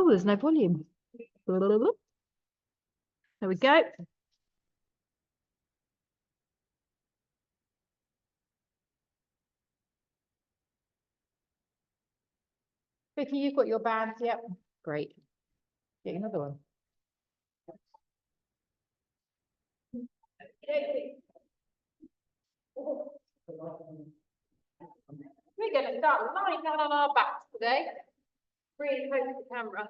Oh, there's no volume. There we go. Vicky, you've got your bands, yep. Great. Get another one. We're going to start lying down on our backs today. Really close to the camera.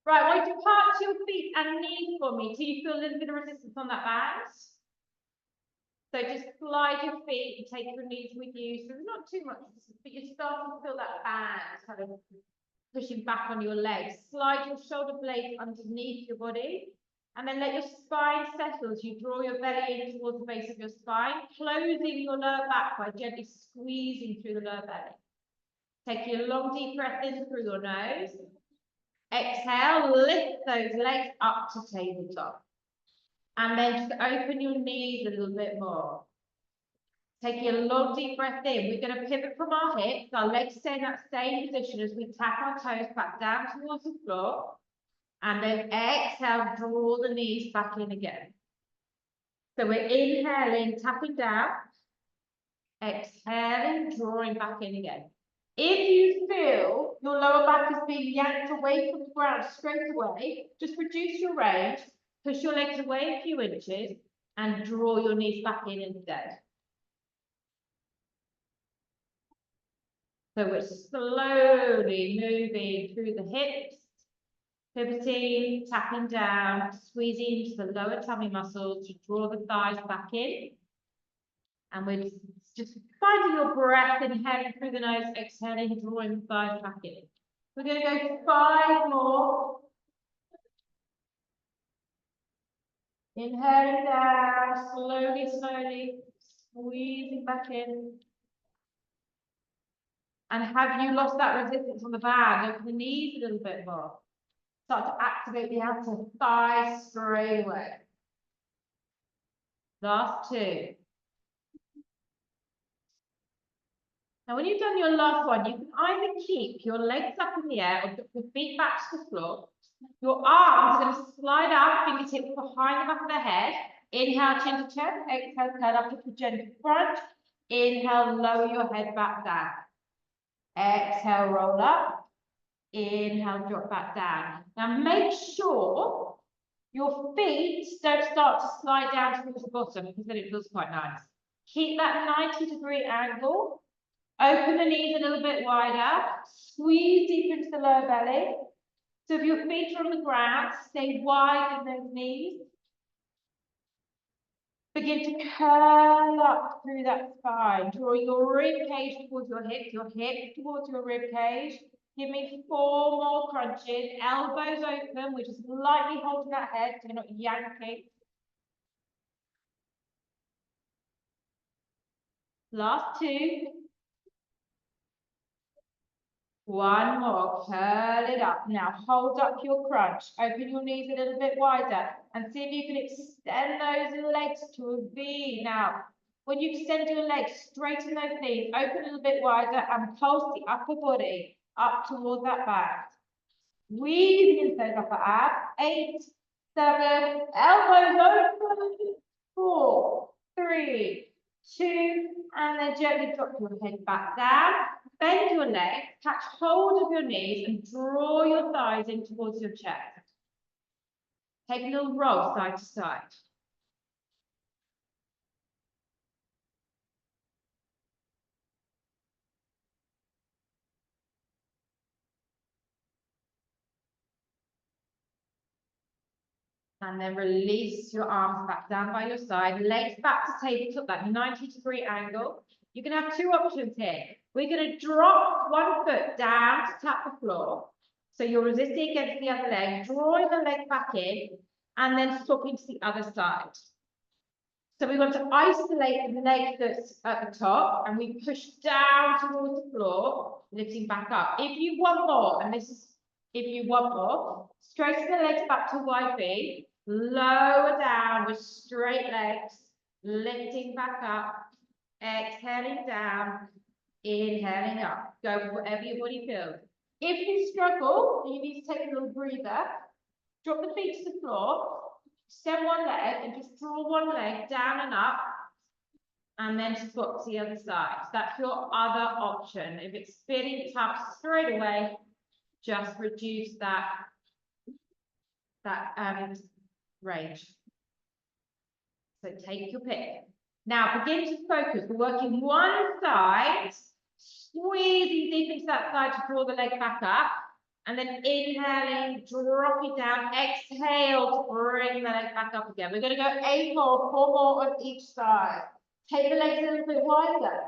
Right, I want you to part your feet and knees for me till you feel a little bit of resistance on that band. So just slide your feet and take your knees with you. So there's not too much resistance, but you're starting to feel that band kind of pushing back on your legs. Slide your shoulder blades underneath your body. And then let your spine settle as you draw your belly in towards the base of your spine, closing your lower back by gently squeezing through the lower belly. Take your long, deep breath in through your nose. Exhale, lift those legs up to tabletop. And then just open your knees a little bit more. Take your long, deep breath in. We're going to pivot from our hips. Our legs stay in that same position as we tap our toes back down towards the floor. And then exhale, draw the knees back in again. So we're inhaling, tapping down. Exhaling, drawing back in again. If you feel your lower back is being yanked away from the ground straight away, just reduce your range, push your legs away a few inches, and draw your knees back in instead. So we're slowly moving through the hips, pivoting, tapping down, squeezing into the lower tummy muscles to draw the thighs back in. And we're just finding your breath, inhaling through the nose, exhaling, drawing the thighs back in. We're going to go 5 more. Inhaling down, slowly, slowly, squeezing back in. And have you lost that resistance on the band? Open the knees a little bit more. Start to activate the outer thigh straight away. Last 2. Now, when you've done your last one, you can either keep your legs up in the air or put your feet back to the floor. Your arms are going to slide out, fingertips behind the back of the head. Inhale, chin to chest. Exhale, curl up to gentle front. Inhale, lower your head back down. Exhale, roll up. Inhale, drop back down. Now, make sure your feet don't start to slide down towards the bottom because then it feels quite nice. Keep that 90-degree angle. Open the knees a little bit wider. Squeeze deep into the lower belly. So if your feet are on the ground, stay wide in those knees. Begin to curl up through that spine. Draw your rib cage towards your hips towards your rib cage. Give me 4 more crunches. Elbows open. We're just lightly holding that head so you're not yanking. Last 2. 1 more, curl it up. Now hold up your crunch. Open your knees a little bit wider and see if you can extend those legs to a V. Now, when you extend your legs, straighten those knees, open a little bit wider and pulse the upper body up towards that back. Breathing into those upper abs. 8, 7, elbows open. 4, 3, 2, and then gently drop your head back down. Bend your legs, catch hold of your knees and draw your thighs in towards your chest. Take a little roll side to side. And then release your arms back down by your side, legs back to tabletop, that 90-degree angle. You can have 2 options here. We're going to drop 1 foot down to tap the floor. So you're resisting against the other leg, drawing the leg back in, and then swapping to the other side. So we want to isolate the leg that's at the top, and we push down towards the floor, lifting back up. If you want more, and this is if you want more, straighten the legs back to wide V, lower down with straight legs, lifting back up, exhaling down, inhaling up. Go with whatever your body feels. If you struggle, you need to take a little breather, drop the feet to the floor, extend one leg and just draw one leg down and up, and then swap to the other side. So that's your other option. If it's feeling tough straight away, just reduce that range. So take your pick. Now begin to focus. We're working one side, squeezing deep into that side to draw the leg back up, and then inhaling, drop it down, exhale to bring the leg back up again. We're going to go 8 more, 4 more on each side. Take the legs a little bit wider.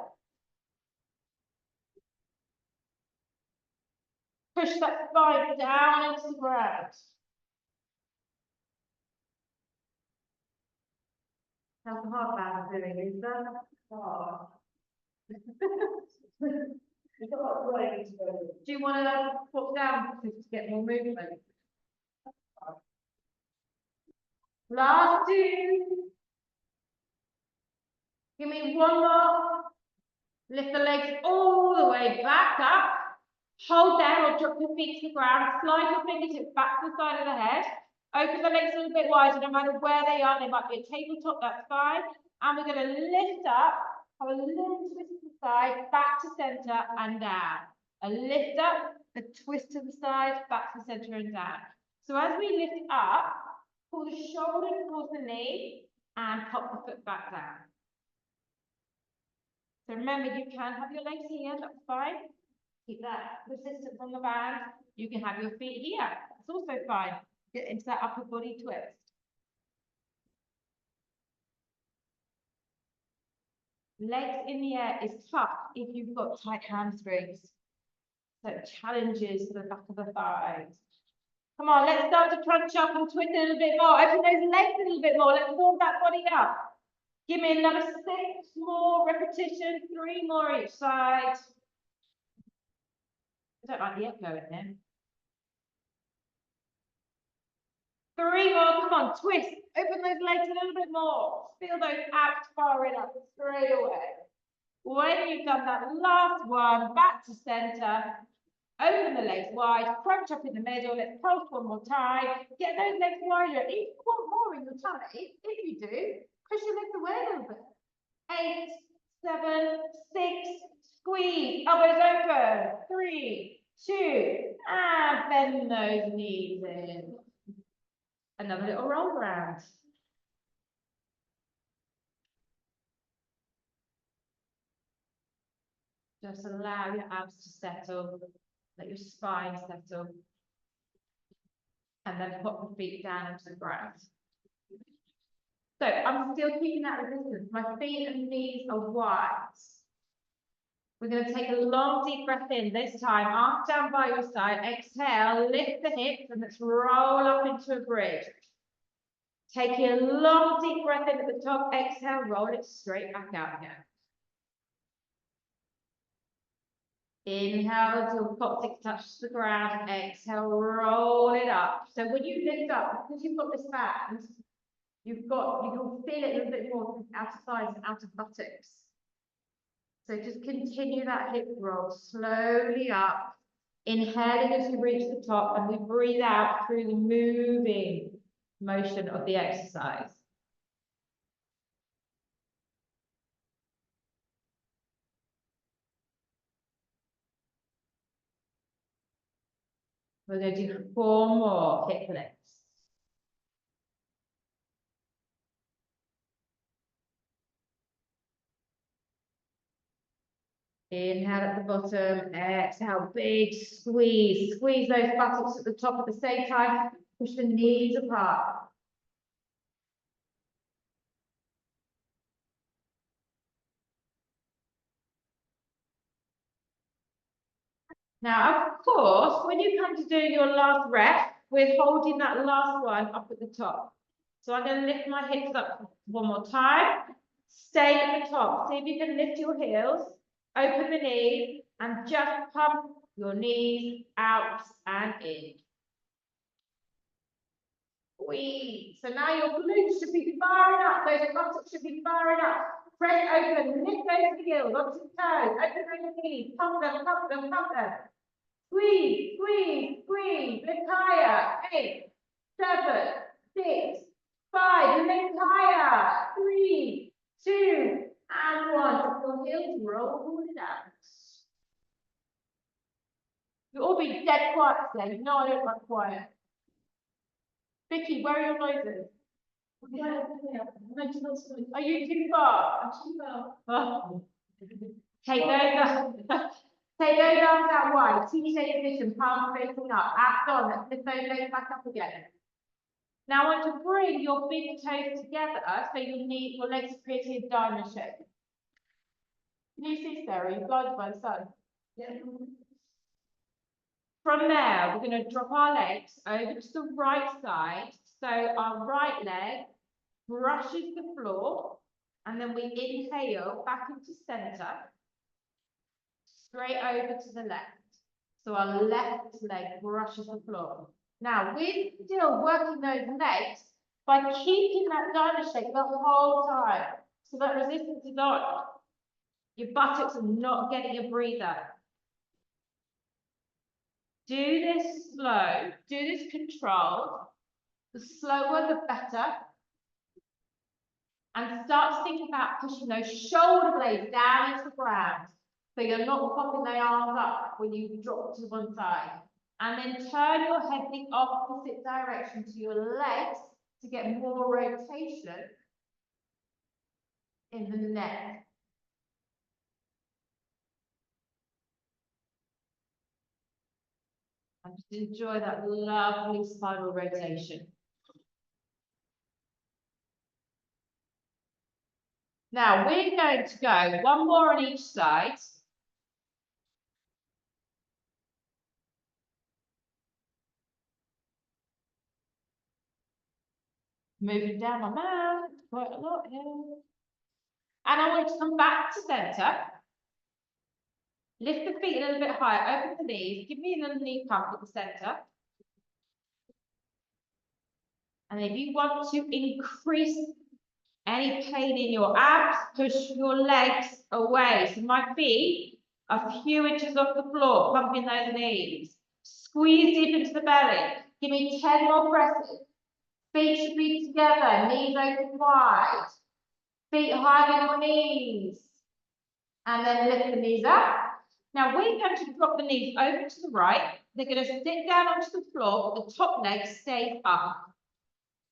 Push that spine down into the ground. How's the heart valve doing, Lisa? Oh. Do you want to put down to get more movement? Last 2. Give me 1 more. Lift the legs all the way back up. Hold there or drop your feet to the ground. Slide your fingertips back to the side of the head. Open the legs a little bit wider, no matter where they are. They might be a tabletop, that's fine. And we're going to lift up, have a little twist to the side, back to center and down. A lift up, a twist to the side, back to center and down. So as we lift up, pull the shoulder towards the knee and pop the foot back down. So remember, you can have your legs here, that's fine. Keep that resistance on the band. You can have your feet here, that's also fine. Get into that upper body twist. Legs in the air is tough if you've got tight hamstrings. So it challenges the back of the thighs. Come on, let's start to crunch up and twist a little bit more. Open those legs a little bit more. Let's warm that body up. Give me another 6 more repetitions, 3 more each side. I don't like the echo in there. 3 more, come on, twist. Open those legs a little bit more. Feel those abs firing up straight away. When you've done that last one, back to center. Open the legs wide, crunch up in the middle. Let's pulse 1 more time. Get those legs wider. If you want more in your tummy, if you do, push your legs away a little bit. 8, 7, 6, squeeze, elbows open. 3, 2, and bend those knees in. Another little roll around. Just allow your abs to settle, let your spine settle, and then put the feet down into the ground. So I'm still keeping that resistance. My feet and knees are wide. We're going to take a long deep breath in this time. Arms down by your side. Exhale, lift the hips, and let's roll up into a bridge. Take a long deep breath in at the top. Exhale, roll it straight back out again. Inhale till coccyx touches the ground. Exhale, roll it up. So when you lift up, because you've got this band, you can feel it a little bit more outer thighs and outer buttocks. So just continue that hip roll slowly up, inhaling as you reach the top, and we breathe out through the moving motion of the exercise. We're going to do 4 more hip lifts. Inhale at the bottom, exhale, big squeeze. Squeeze those buttocks at the top at the same time. Push the knees apart. Now, of course, when you come to do your last rep, we're holding that last one up at the top. So I'm going to lift my hips up 1 more time. Stay at the top. See if you can lift your heels, open the knees, and just pump your knees out and in. Squeeze. So now your glutes should be firing up Those buttocks should be firing up. Press open, lift those heels onto the toes, open those knees, pump them, pump them, pump them. Squeeze, squeeze, squeeze, lift higher. 8, 7, 6, 5, lift higher. 3, 2, and 1. Drop your heels, roll it out. You'll all be dead quiet today. No, I don't like quiet. Vicky, where are your noises? Are you too far? Oh. Take those arms out wide. T-shaped position, palms facing up. Abs on. Let's lift those legs back up again. Now I want to bring your big toes together so your legs create a diamond shape. Can you see, Sarah? You're blinded by the sun. Yeah. From there, we're going to drop our legs over to the right side. So our right leg brushes the floor, and then we inhale back into center, straight over to the left. So our left leg brushes the floor. Now, we're still working those legs by keeping that diamond shape the whole time. So that resistance is on. Your buttocks are not getting a breather. Do this slow, do this controlled. The slower, the better. And start to think about pushing those shoulder blades down into the ground. So you're not popping the arms up when you drop to one side. And then turn your head the opposite direction to your legs to get more rotation in the neck. And just enjoy that lovely spinal rotation. Now we're going to go one more on each side. Moving down my mat, quite a lot here. And I want you to come back to center. Lift the feet a little bit higher, open the knees, give me a little knee pump at the center. And if you want to increase any pain in your abs, push your legs away. So my feet are a few inches off the floor, pumping those knees. Squeeze deep into the belly. Give me 10 more presses. Feet should be together, knees open wide. Feet higher than your knees. And then lift the knees up. Now we're going to drop the knees over to the right. They're going to sit down onto the floor, but the top leg stays up.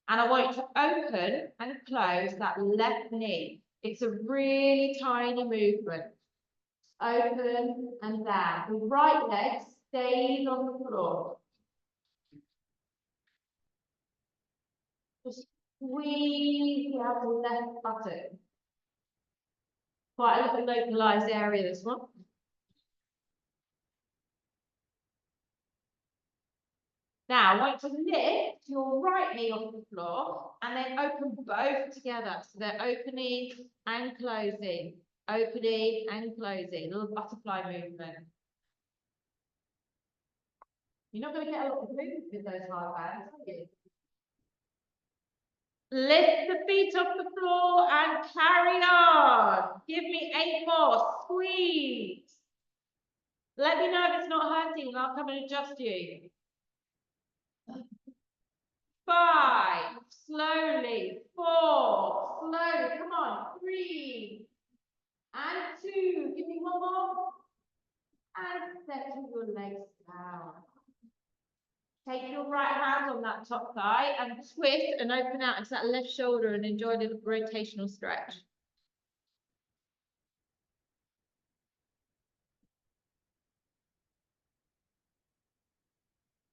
And I want you to open and close that left knee. It's a really tiny movement. Open and down. The right leg stays on the floor. Just squeeze out the left buttock. Quite a little localized area, this one. Now, I want you to lift your right knee off the floor and then open both together. So they're opening and closing, opening and closing, a little butterfly movement. You're not going to get a lot of movement with those hard bands, are you? Lift the feet off the floor and carry on. Give me 8 more. Squeeze. Let me know if it's not hurting and I'll come and adjust you. 5, slowly. 4, slowly. Come on. 3 and 2. Give me 1 more. And settle your legs down. Take your right hand on that top thigh and twist and open out into that left shoulder and enjoy the rotational stretch.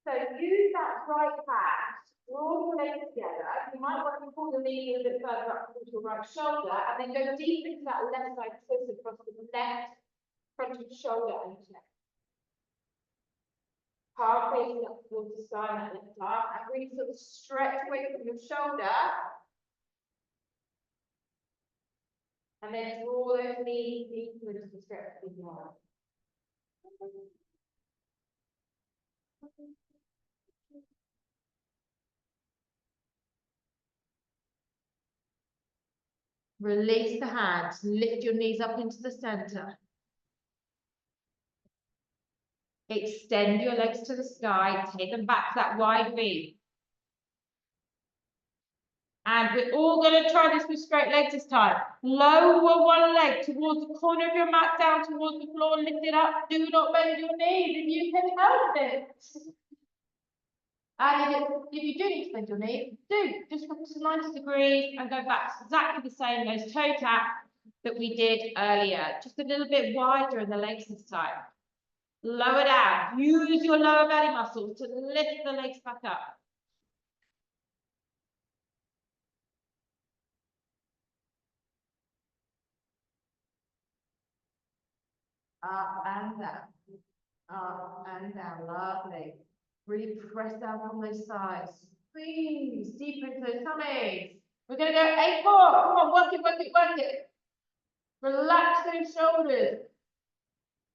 So use that right hand, draw your legs together. You might want to pull the knee a little bit further up towards your right shoulder and then go deep into that left side twist across the left front of the shoulder and neck. Palm facing up towards the side and left arm, and really sort of stretch away from your shoulder. And then draw those knees deeper into the stretch as well. Release the hands, lift your knees up into the center. Extend your legs to the sky, take them back to that wide V. And we're all going to try this with straight legs this time. Lower one leg towards the corner of your mat, down towards the floor, lift it up. Do not bend your knees if you can help it. And if you do need to bend your knee, just come to 90 degrees and go back to exactly the same, those toe taps that we did earlier. Just a little bit wider in the legs this time. Lower down. Use your lower belly muscles to lift the legs back up. Up and down. Up and down. Lovely. Really press down on those sides. Squeeze deeper into those tummies. We're going to go 8 more. Come on, work it, work it, work it. Relax those shoulders.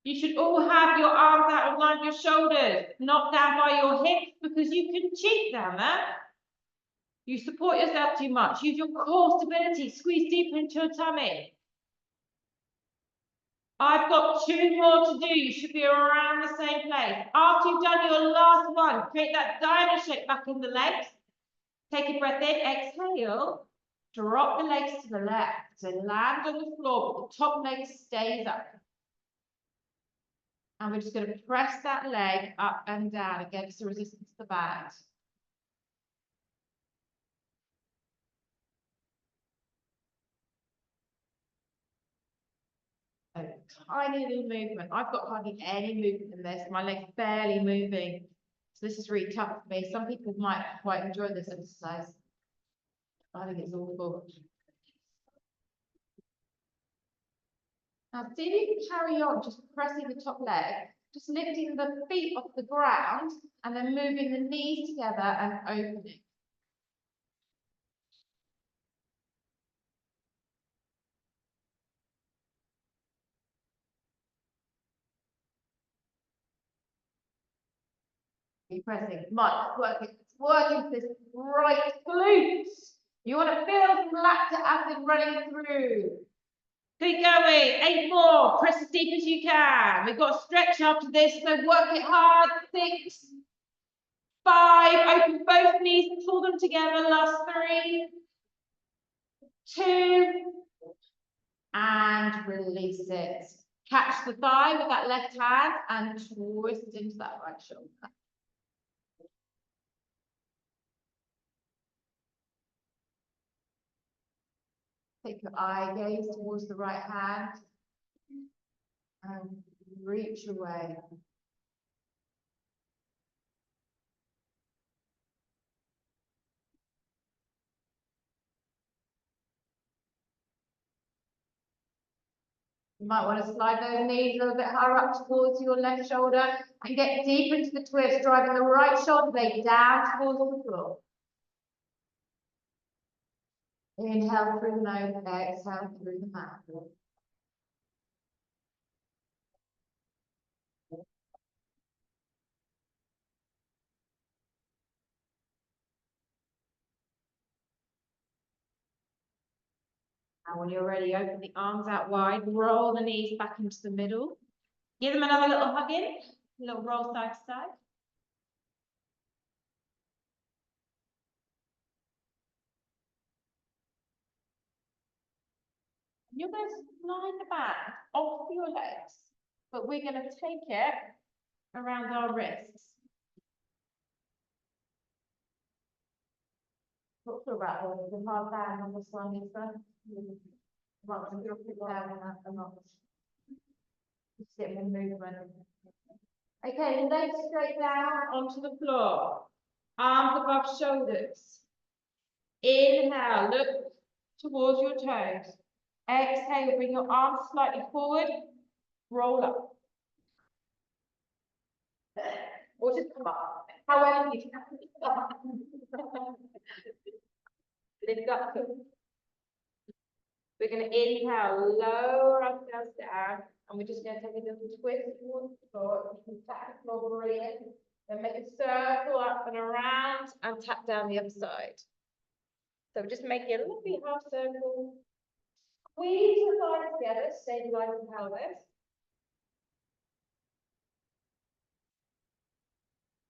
You should all have your arms out of line of your shoulders, not down by your hips, because you can cheat down there. You support yourself too much. Use your core stability. Squeeze deeper into your tummy. I've got 2 more to do. You should be around the same place. After you've done your last one, create that diamond shape back in the legs. Take a breath in, exhale. Drop the legs to the left. So land on the floor, but the top leg stays up. And we're just going to press that leg up and down against the resistance of the band. A tiny little movement. I've got hardly any movement in this. My leg's barely moving. So this is really tough for me. Some people might quite enjoy this exercise. I think it's awful. Now see if you can carry on just pressing the top leg, just lifting the feet off the ground and then moving the knees together and opening. Keep pressing. Come on, it's working this right glutes. You want to feel some lactic acid running through. Keep going. 8 more. Press as deep as you can. We've got to stretch after this, so work it hard. 6, 5. Open both knees, pull them together. Last 3, 2, and release it. Catch the thigh with that left hand and twist into that right shoulder. Take your eye gaze towards the right hand and reach away. You might want to slide those knees a little bit higher up towards your left shoulder and get deep into the twist, driving the right shoulder blade down towards the floor. Inhale through the nose, exhale through the mouth. And when you're ready, open the arms out wide, roll the knees back into the middle. Give them another little hug in, a little roll side to side. You're going to slide the band off your legs, but we're going to take it around our wrists. Not sure about the hard band on this one, Lisa. Well, I'm going to put down on that a lot. Just get more movement. Okay, legs straight down onto the floor. Arms above shoulders. Inhale, look towards your toes. Exhale, bring your arms slightly forward. Roll up. Or just come up. However you can. Lift up. We're going to inhale, lower ourselves down, and we're just going to take a little twist towards the floor. You can tap the floor, brilliant. Then make a circle up and around and tap down the other side. So we're just making a lovely half circle. Squeeze your thighs together, stabilize the pelvis.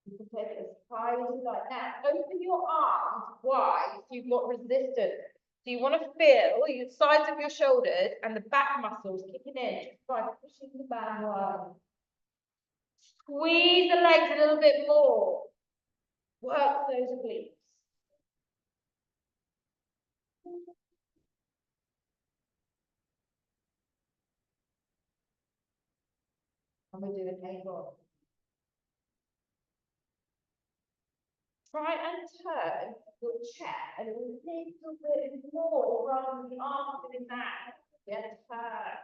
You can take it as high as you like. Now, open your arms wide so you've got resistance. So you want to feel the sides of your shoulders and the back muscles kicking in just by pushing the band wide. Squeeze the legs a little bit more. Work those obliques. And we're doing A-ball. Try and turn your chair a little bit more rather than the arms in that. Yeah, turn.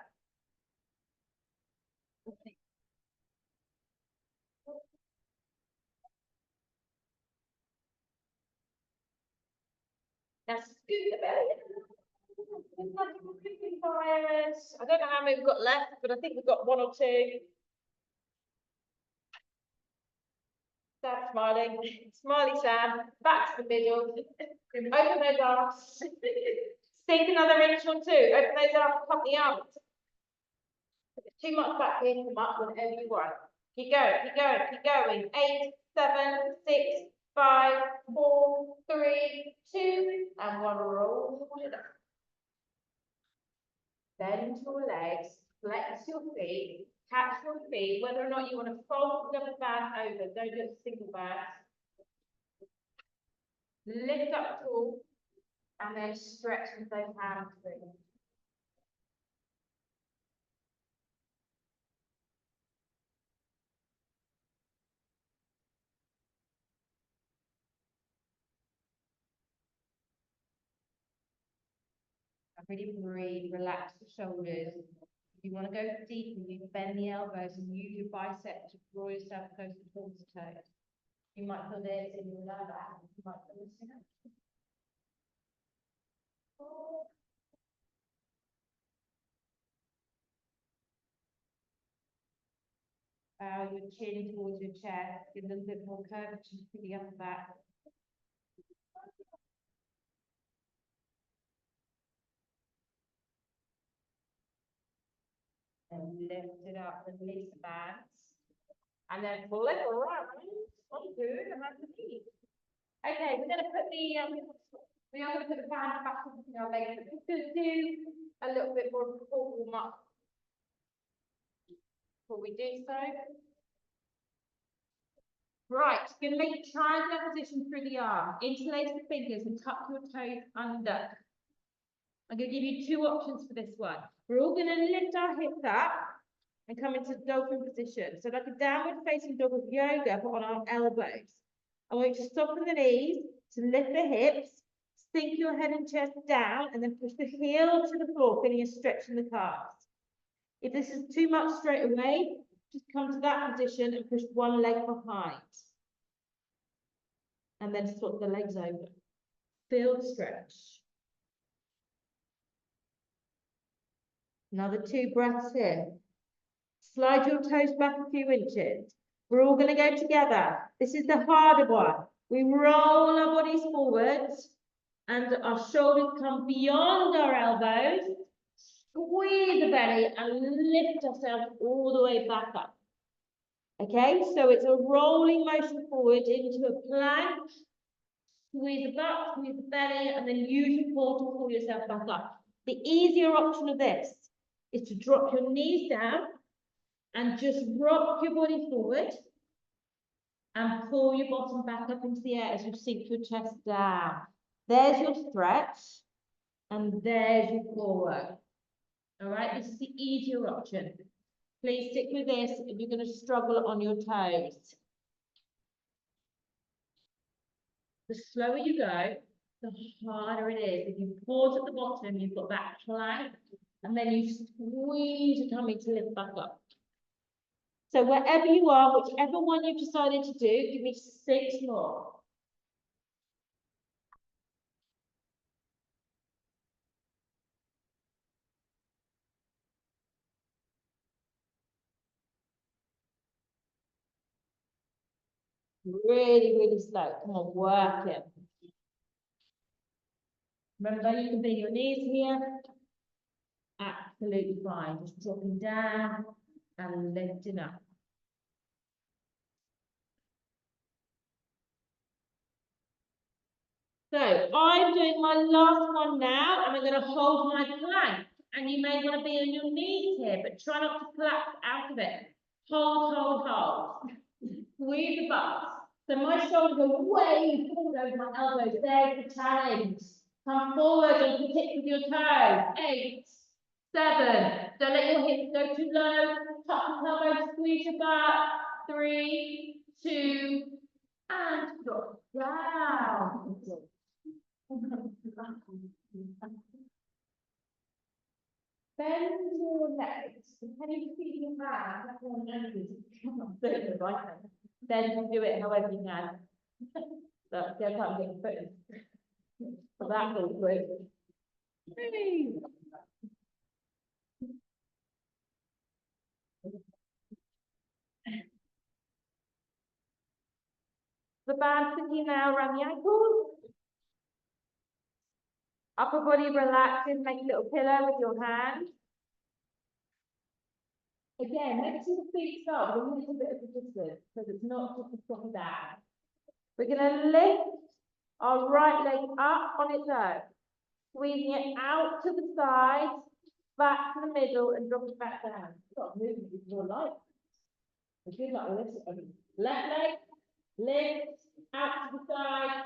Now scoot the belly. I don't know how many we've got left, but I think we've got one or two. Stop smiling. Smiley Sam. Back to the middle. Open those arms. Sink another inch or two. Open those arms. Pump the arms. If it's too much back here, come up whenever you want. Keep going, keep going, keep going. 8, 7, 6, 5, 4, 3, 2, and 1. Roll it up. Bend your legs, flex your feet, catch your feet, whether or not you want to fold the band over, don't do a single band. Lift up tall, and then stretch with those hands through. Really breathe, relax the shoulders. If you want to go deeper, you bend the elbows and use your biceps to draw yourself closer towards the toes. You might feel this in your lower back, you might feel this in your bow your chin towards your chest, give a little bit more curvature to the upper back. And lift it up, release the bands. And then flip around. Oh, good. And that's the key. Okay, we're going to put the we are going to put the band back on our legs. We're just going to do a little bit more warm up before we do so. Right, you're going to make a triangular position through the arm. Interlace the fingers and tuck your toes under. I'm going to give you 2 options for this one. We're all going to lift our hips up and come into dolphin position. So like a downward facing dog of yoga, but on our elbows. I want you to soften the knees, to lift the hips, sink your head and chest down, and then push the heel to the floor, feeling a stretch in the calves. If this is too much straight away, just come to that position and push one leg behind. And then swap the legs over. Feel the stretch. Another 2 breaths here. Slide your toes back a few inches. We're all going to go together. This is the harder one. We roll our bodies forwards and our shoulders come beyond our elbows. Squeeze the belly and lift ourselves all the way back up. Okay, so it's a rolling motion forward into a plank. Squeeze the butt, squeeze the belly, and then use your core to pull yourself back up. The easier option of this is to drop your knees down and just rock your body forward and pull your bottom back up into the air as you sink your chest down. There's your stretch, and there's your core work. All right, this is the easier option. Please stick with this if you're going to struggle on your toes. The slower you go, the harder it is. If you pause at the bottom, you've got that plank, and then you squeeze your tummy to lift back up. So wherever you are, whichever one you've decided to do, give me 6 more. Really, really slow. Come on, work it. Remember, you can bring your knees here. Absolutely fine. Just dropping down and lifting up. So I'm doing my last one now, and I'm going to hold my plank. And you may want to be on your knees here, but try not to collapse out of it. Hold, hold, hold. Squeeze the butts. So my shoulders are way forward over my elbows. There's the challenge. Come forward and kick with your toes. 8, 7. Don't let your hips go too low. Tuck the elbows, squeeze your butt. 3, 2, and drop down. Bend your legs. Can you feet your hands? That's one Then do it however you can. But don't have to get foot. So that will work. The band sitting now around the ankles. Upper body relaxes, make a little pillow with your hand. Again, make sure the feet start with a little bit of resistance, so it's not just a proper down. We're going to lift our right leg up on its own, squeezing it out to the side, back to the middle, and drop it back down. Stop moving with your life. It's good like this. Left leg, lift, out to the side,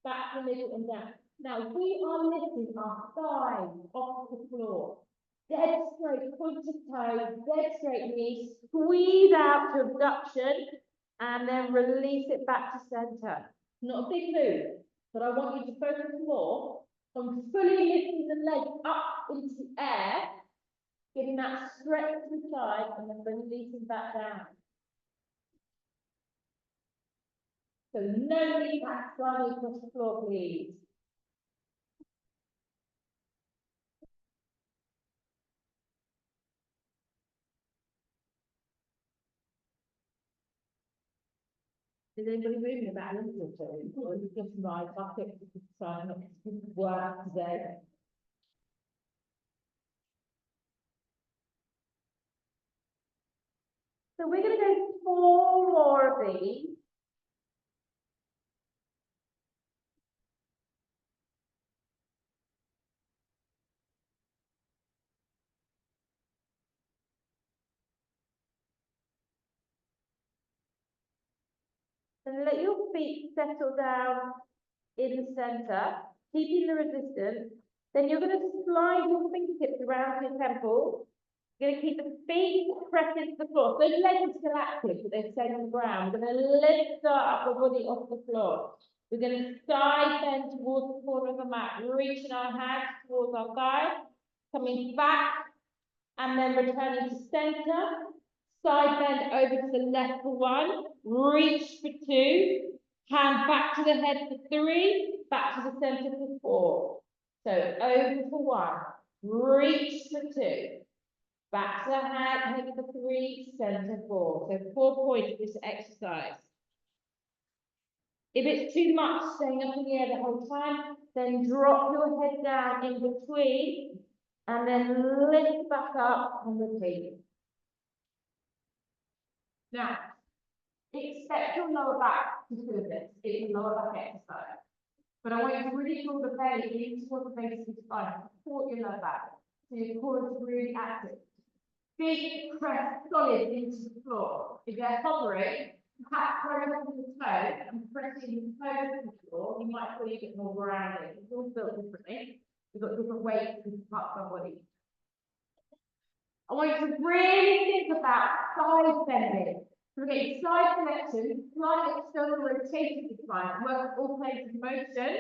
back to the middle and down. Now we are lifting our thighs off the floor. Dead straight, point of toes, dead straight knees, squeeze out to abduction, and then release it back to center. Not a big move, but I want you to focus more on fully lifting the leg up into the air, getting that stretch to the side, and then releasing back down. So no impact sliding across the floor, please. Is anybody moving about a little bit? Or is it just my bucket trying not to work today? So we're going to do 4 more of these. And let your feet settle down in the center, keeping the resistance. Then you're going to slide your fingertips around your temples. You're going to keep the feet pressed into the floor. Those legs are still active, but they're staying on the ground. We're going to lift our upper body off the floor. We're going to side bend towards the corner of the mat, reaching our hands towards our thighs, coming back, and then returning to center. Side bend over to the left for 1, reach for 2, hand back to the head for 3, back to the center for 4. So over for 1, reach for 2, back to the head for 3, center 4. So 4 points of this exercise. If it's too much staying up in the air the whole time, then drop your head down in between and then lift back up and repeat. Now, expect your lower back to do this. It's a lower back exercise. But I want you to really draw the belly in towards the base of the spine. Support your lower back. So your core is really active. Big press solid into the floor. If you're hovering, perhaps press with the toe and pressing the toes to the floor, you might feel a bit more grounded. It's all built differently. We've got different weights in parts of our body. I want you to really think about side bending. So we're getting side flexion, slight external rotation of the spine, work all places of motion.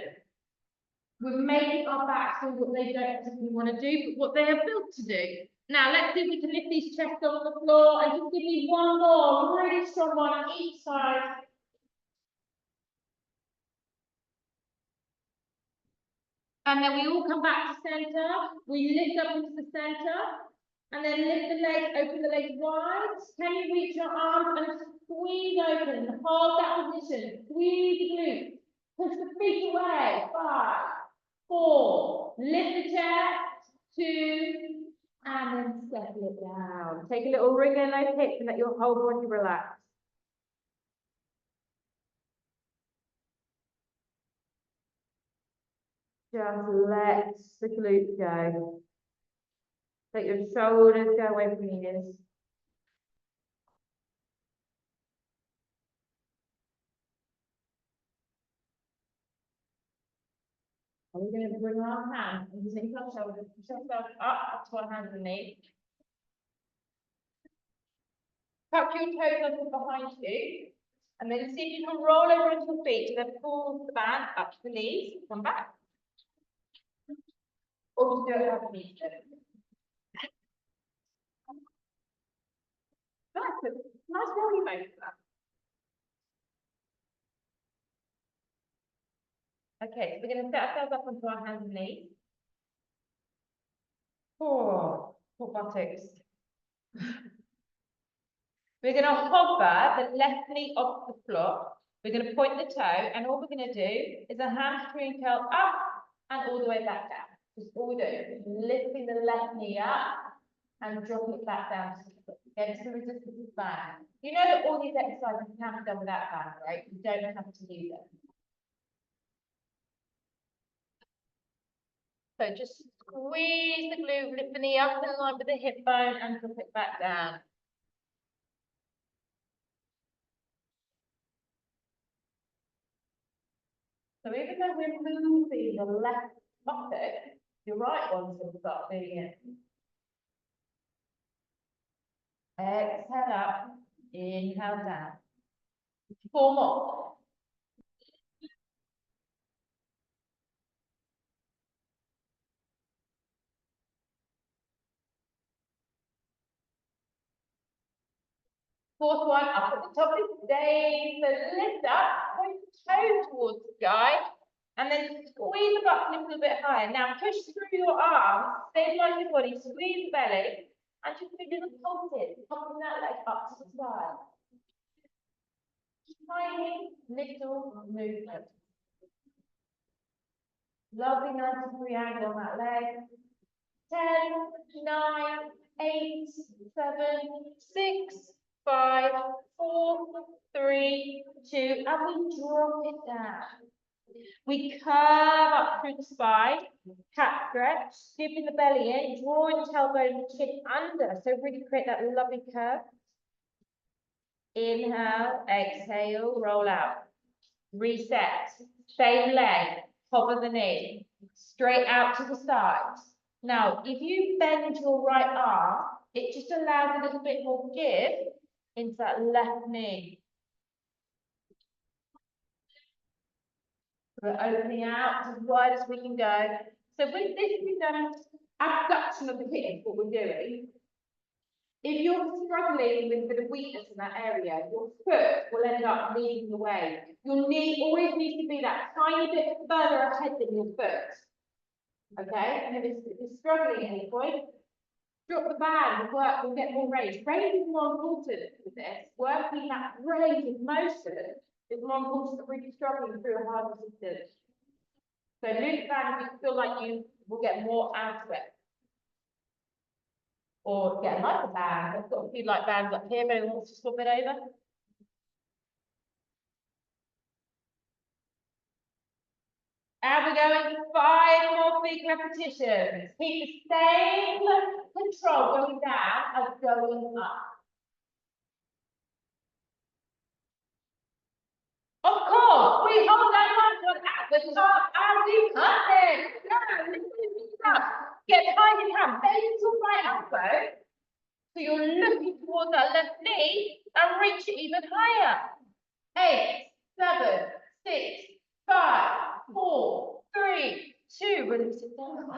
We're making our backs do what they don't particularly want to do, but what they are built to do. Now, let's see if we can lift these chests off the floor and just give me one more really strong one on each side. And then we all come back to center. We lift up into the center. And then lift the legs, open the legs wide. Can you reach your arms and squeeze open? Hold that position. Squeeze the glutes. Push the feet away. 5, 4. Lift the chest. 2, And then settle it down. Take a little wriggle in those hips and let your whole body relax. Just let the glutes go. Let your shoulders go away from your ears. And we're going to bring our hands underneath our shoulders, push ourselves up to our hands and knees. Tuck your toes under behind you. And then see if you can roll over into your feet. Then pull the band up to the knees. Come back. Or just do it underneath it. Nice rolling motion. Okay, so we're going to set ourselves up onto our hands and knees. Four buttocks. We're going to hover the left knee off the floor. We're going to point the toe, and all we're going to do is a hamstring curl up and all the way back down. Just all we do is lifting the left knee up and drop it back down. Get some resistance with band. You know that all these exercises can be done without band, right? You don't have to use it. So just squeeze the glute, lift the knee up in line with the hip bone and drop it back down. So even though we're moving the left buttock, your right one's going to start doing it. Exhale up, inhale down. 4 more. Fourth one, up at the top of the day. So lift up, point the toe towards the sky, and then squeeze the butt a little bit higher. Now push through your arms, stabilize your body, squeeze the belly, and just do little pulses, pumping that leg up to the side. Tiny little movement. Lovely 90-degree angle on that leg. 10, 9, 8, 7, 6, 5, 4, 3, 2, and we drop it down. We curve up through the spine, cat stretch, scooping the belly in, drawing the tailbone and chin under. So really create that lovely curve. Inhale, exhale, roll out. Reset. Same leg, top of the knee, straight out to the sides. Now, if you bend your right arm, it just allows a little bit more give into that left knee. We're opening out as wide as we can go. So with this, we've done abduction of the hips, what we're doing. If you're struggling with a bit of weakness in that area, your foot will end up leading the way. Your knee always needs to be that tiny bit further ahead than your foot. Okay, and if it's struggling at any point, drop the band, work will get more range. Range is more important with this. Working that range of motion is more important than really struggling through a hard resistance. So loop band, if you feel like you will get more out of it. Or get a lighter band. I've got a few light bands up here, maybe wants to swap it over. And we're going 5 more big repetitions. Keep the same control going down as going up. Of course, we hold that one at the top and we cut it. Get behind your hand, bend your right elbow. So you're looking towards that left knee and reach it even higher. 8, 7, 6, 5, 4, 3, 2, release it down.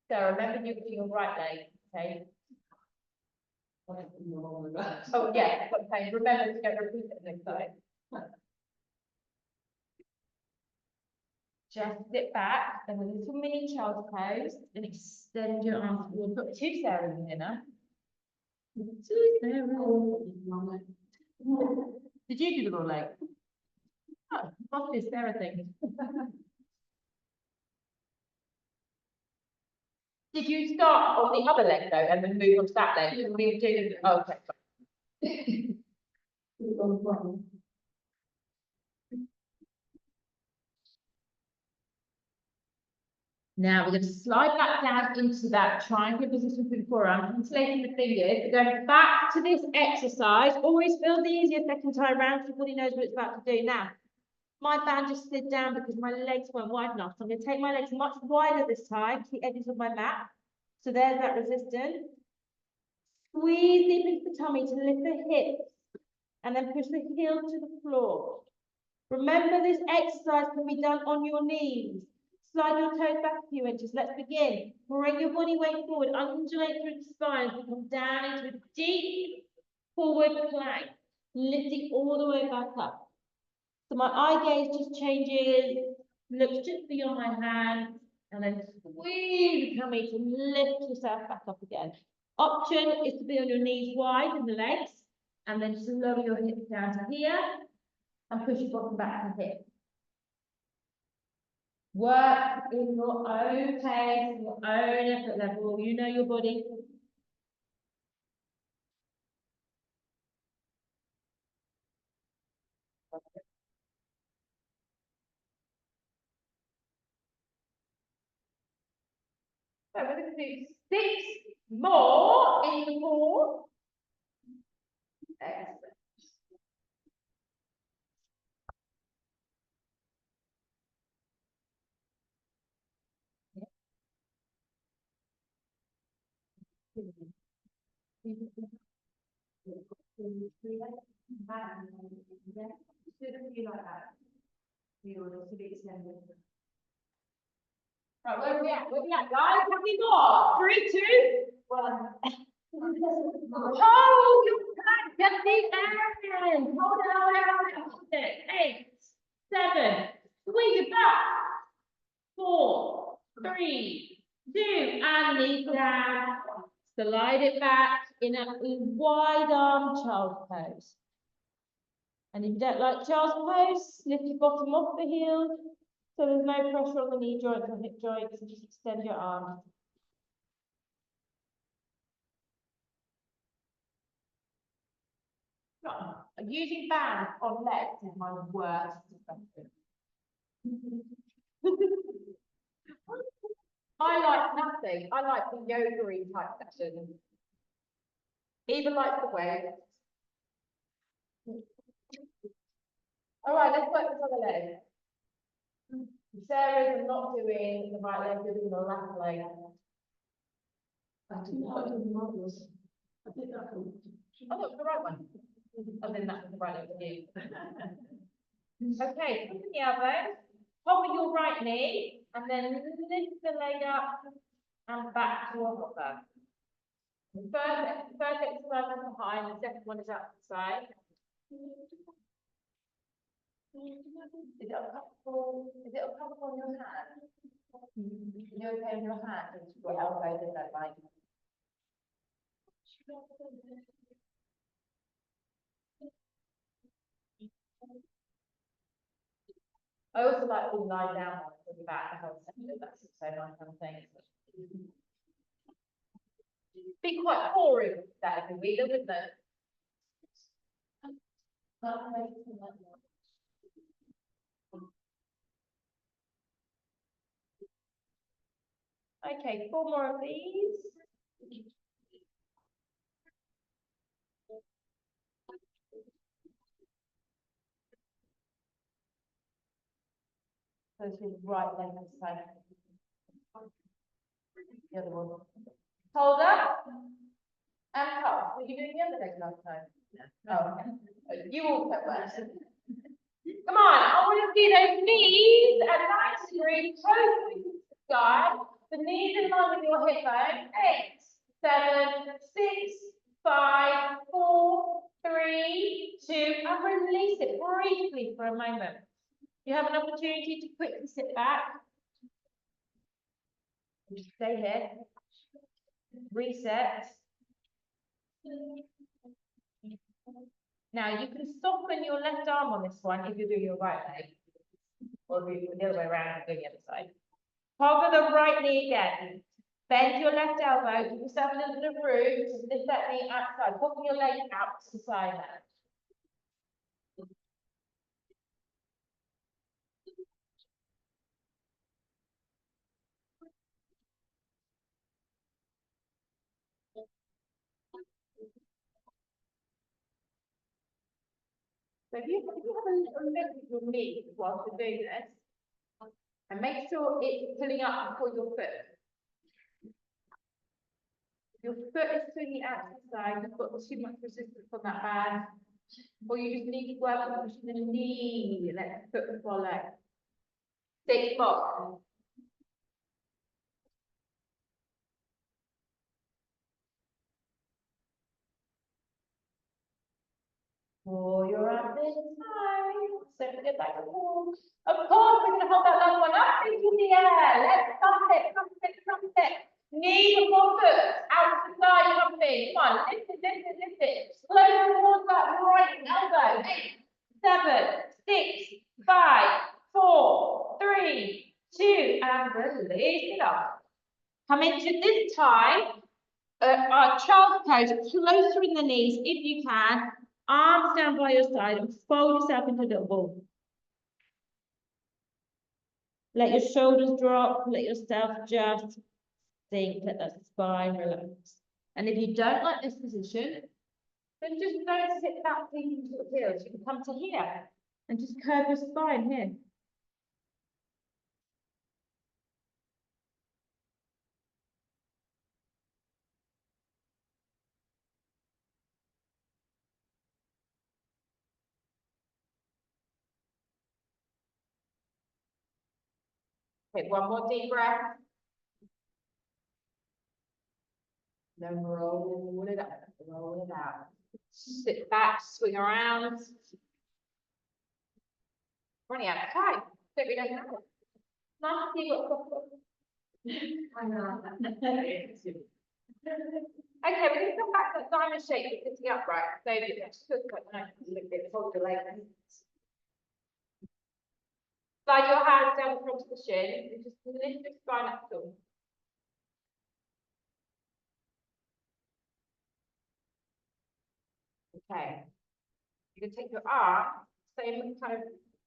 So remember you're doing your right leg, okay? Oh yeah, okay. Remember to go repeat it next time. Just sit back and a little mini child's pose and extend your arms. We've got 2 Sarahs in here now. 2 Sarahs. Did you do the raw leg? Oh, must be a Sarah thing. Did you start on the other leg though, and then move on to that leg? We did. Oh, okay. Now we're going to slide that down into that triangular position for the forearm, insulating the fingers. We're going back to this exercise. Always feels easier second time around. Everybody knows what it's about to do now. My band just slid down because my legs weren't wide enough. So I'm going to take my legs much wider this time to the edges of my mat. So there's that resistance. Squeeze deep into the tummy to lift the hips and then push the heel to the floor. Remember, this exercise can be done on your knees. Slide your toes back a few inches. Let's begin. Bring your body weight forward. Undulate through the spine. Come down into a deep forward plank. Lifting all the way back up. So my eye gaze just changes. Looks just beyond my hand. And then squeeze the tummy to lift yourself back up again. Option is to be on your knees wide in the legs. And then just lower your hips down to here. And push your bottom back to hip. Work in your own pace, your own effort level. You know your body. So we're going to do 6 more in the 4. Excellent. Right, where are we at? Where are we at, guys? How many more? 3, 2, 1. Hold your plank at the end. Hold it. 8, 7. Squeeze it back. 4, 3, 2, and knees down. Slide it back in a wide arm child's pose. And if you don't like child's pose, lift your bottom off the heel so there's no pressure on the knee joints or hip joints, and just extend your arms. Using bands on legs is my worst discussion. I like nothing. I like the yoga-y type session. Even like the weight. All right, let's work this other leg. Sarah's not doing the right leg, you're doing the left leg. I didn't know it was. I think that was. Oh, that was the right one. Oh, then that's the right leg for you. Okay, put the elbow, hover your right knee, and then lift the leg up and back to a hopper. First exercise is behind, the second one is out to the side. Is it uncomfortable? Is it uncomfortable on your hand? You okay on your hand? And your elbows in that line. I also like all lie down ones at the back, the whole section. That's so nice kind of thing. Be quite boring that every week, wouldn't it? Okay, 4 more of these. So it's your right leg this time. The other one. Hold up. And up. Were you doing the other leg last time? No. Oh, okay. You also were. Come on, I want to see those knees and nice and really close to the sky. The knees in line with your hip bone. 8, 7, 6, 5, 4, 3, 2, and release it briefly for a moment. You have an opportunity to quickly sit back. Just stay here. Reset. Now you can soften your left arm on this one if you're doing your right leg. Or if you're the other way around, doing the other side. Hover the right knee again. Bend your left elbow, give yourself a little bit of room, just lift that knee outside, putting your leg out to the side now. So if you have a little look at your knee whilst you're doing this, and make sure it's pulling up before your foot. Your foot is swinging out to the side, you've got too much resistance on that band, or you just need to work on pushing the knee, let the foot follow. Six box. Pull your arms in tight, send it back and forth. Of course, we're going to hold that last one up into the air. Let's pump it, pump it, pump it. Knee before foot, out to the side, pumping. Come on, lift it, lift it, lift it. Slow towards that right elbow. 8, 7, 6, 5, 4, 3, 2, and release it up. Come into this time, our child's pose, closer in the knees if you can. Arms down by your side and fold yourself into a little ball. Let your shoulders drop, let yourself just sink, let that spine relax. And if you don't like this position, then just don't sit back deep into your heels. You can come to here and just curve your spine here. Take one more deep breath. Then roll it up, roll it out. Sit back, swing around. Running out of time. Don't we don't have it. Nice to see what I know. Okay, we're going to come back to that diamond shape, but sitting upright. So just look like a little bit, hold the legs. Slide your hands down the front of the shin and just lift the spine up tall. Okay. You can take your arm, same kind of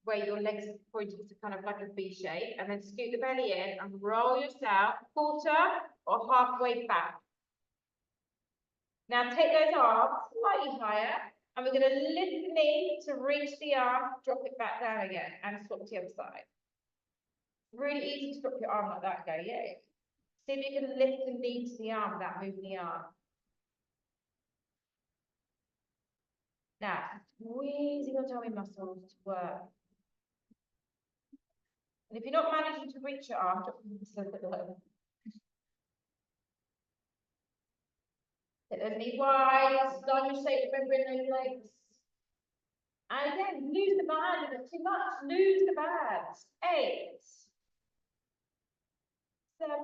way your legs are pointing to kind of like a V shape, and then scoot the belly in and roll yourself quarter or halfway back. Now take those arms slightly higher, and we're going to lift the knee to reach the arm, drop it back down again, and swap to the other side. Really easy to drop your arm like that, go, yeah. See if you can lift the knee to the arm without moving the arm. Now, squeezing your tummy muscles to work. And if you're not managing to reach your arm, drop yourself at the low. Get the knee wide, diamond shape, remembering those legs. And again, lose the band if it's too much, lose the bands. 8, 7,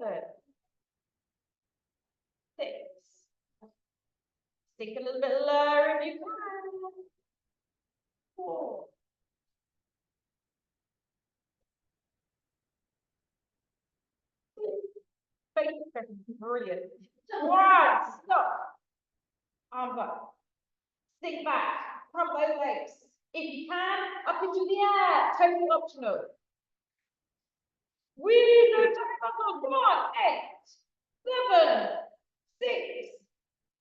6. Sink a little bit lower if you can. 4. 6. Brilliant. 1. Stop. Arms up. Sink back. Pump those legs. If you can, up into the air. Totally optional. We go to come on. 8, 7, 6,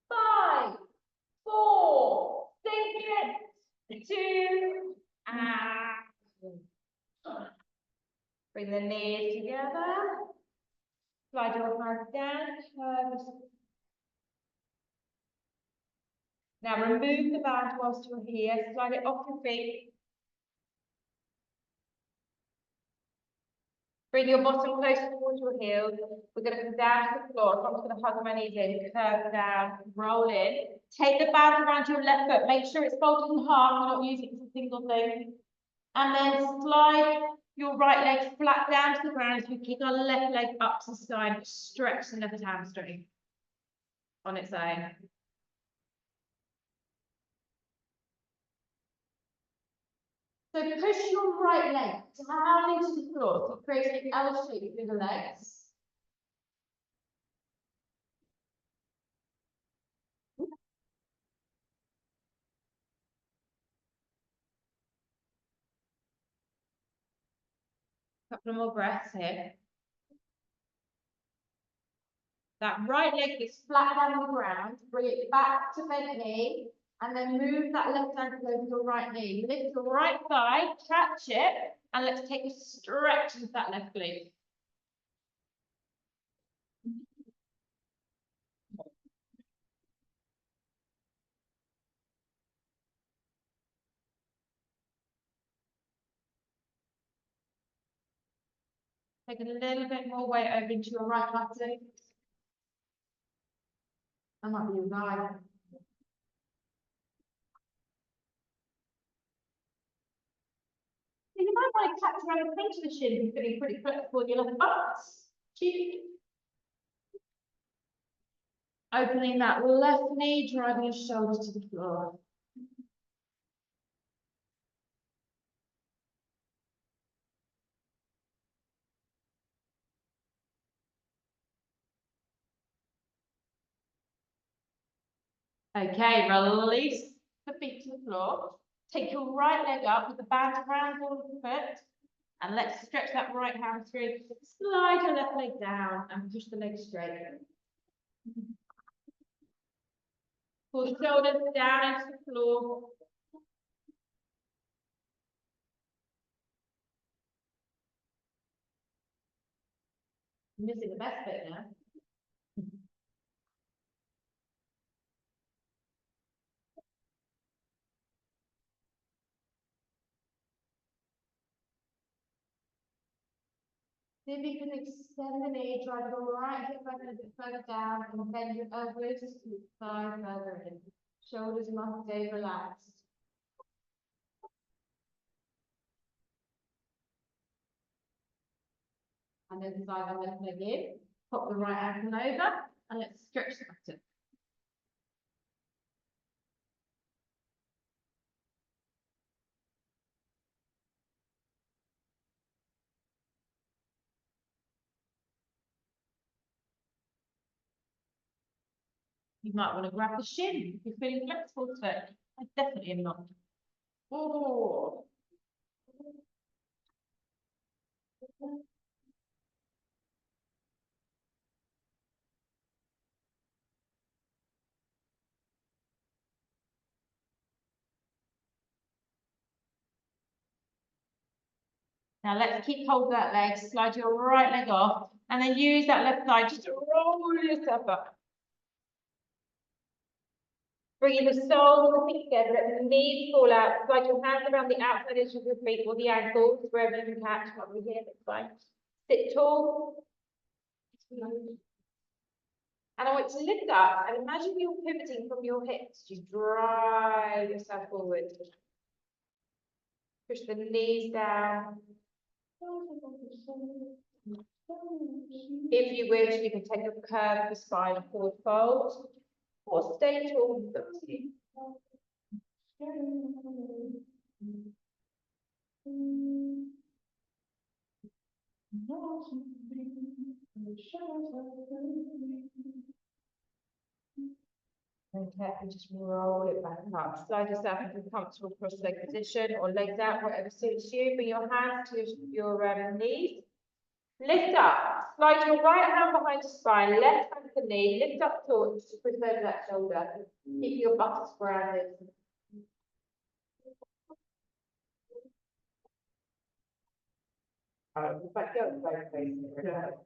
5, 4. Sink it. 2. And bring the knees together. Slide your hands down. Curve. Now remove the band whilst you're here. Slide it off your feet. Bring your bottom closer towards your heels. We're going to come down to the floor. I'm just going to hug my knees in, curve down, roll in. Take the band around your left foot. Make sure it's folded in half. You're not using it as a single thing. And then slide your right leg flat down to the ground. So we kick our left leg up to the sky. Stretch the left hamstring on its own. So push your right leg down into the floor. So create an L shape with the legs. Couple more breaths here. That right leg is flat down on the ground. Bring it back to bent knee. And then move that left ankle over your right knee. Lift your right thigh, catch it, and let's take a stretch with that left glute. Take a little bit more weight over into your right buttock. That might be your right. You might want to catch around the pinch of the shin if you're feeling pretty flexible in your left butt. Opening that left knee, driving your shoulder to the floor. Okay, release the feet to the floor. Take your right leg up with the band around your foot. And let's stretch that right hamstring. Slide your left leg down and push the leg straight. Pull the shoulders down into the floor. I'm missing the best bit now. See if you can extend the knee, drive your right hip back a bit further down, and bend your elbows to the thigh further in. Shoulders must stay relaxed. And then slide our left leg in, pop the right ankle over, and let's stretch the buttock. You might want to grab the shin if you're feeling flexible today. I definitely am not. Oh. Now let's keep hold of that leg, slide your right leg off, and then use that left thigh just to roll yourself up. Bringing the soles of the feet together, let the knees fall out, slide your hands around the outside edge of your feet or the ankles, wherever you can catch, not over here, that's fine. Sit tall. And I want you to lift up and imagine you're pivoting from your hips. You drive yourself forward. Push the knees down. If you wish, you can take a curve the spine, a forward fold, or stay tall. Okay, and just roll it back up. Slide yourself into a comfortable cross-leg position or legs out, whatever suits you. Bring your hands to your knees. Lift up. Slide your right hand behind your spine, left hand to the knee. Lift up tall, just push over that shoulder. Keep your buttocks grounded. Back down, we're going to take that.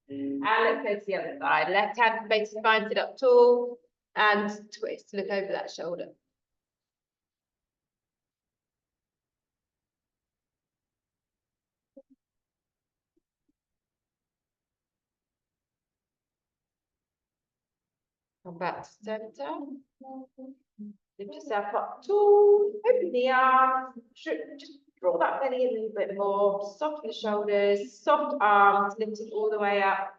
And let's go to the other side. Left hand base the spine, sit up tall and twist. Look over that shoulder. Come back to center. Lift yourself up tall. Open the arms. Just draw that belly a little bit more. Soften the shoulders. Soft arms. Lifting all the way up.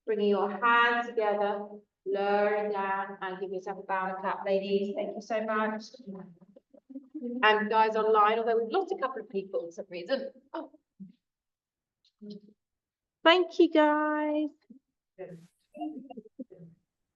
Bringing your hands together. Lowering down and give yourself a bow and a clap, ladies. Thank you so much. And guys online, although we've lost a couple of people for some reason. Oh. Thank you, guys.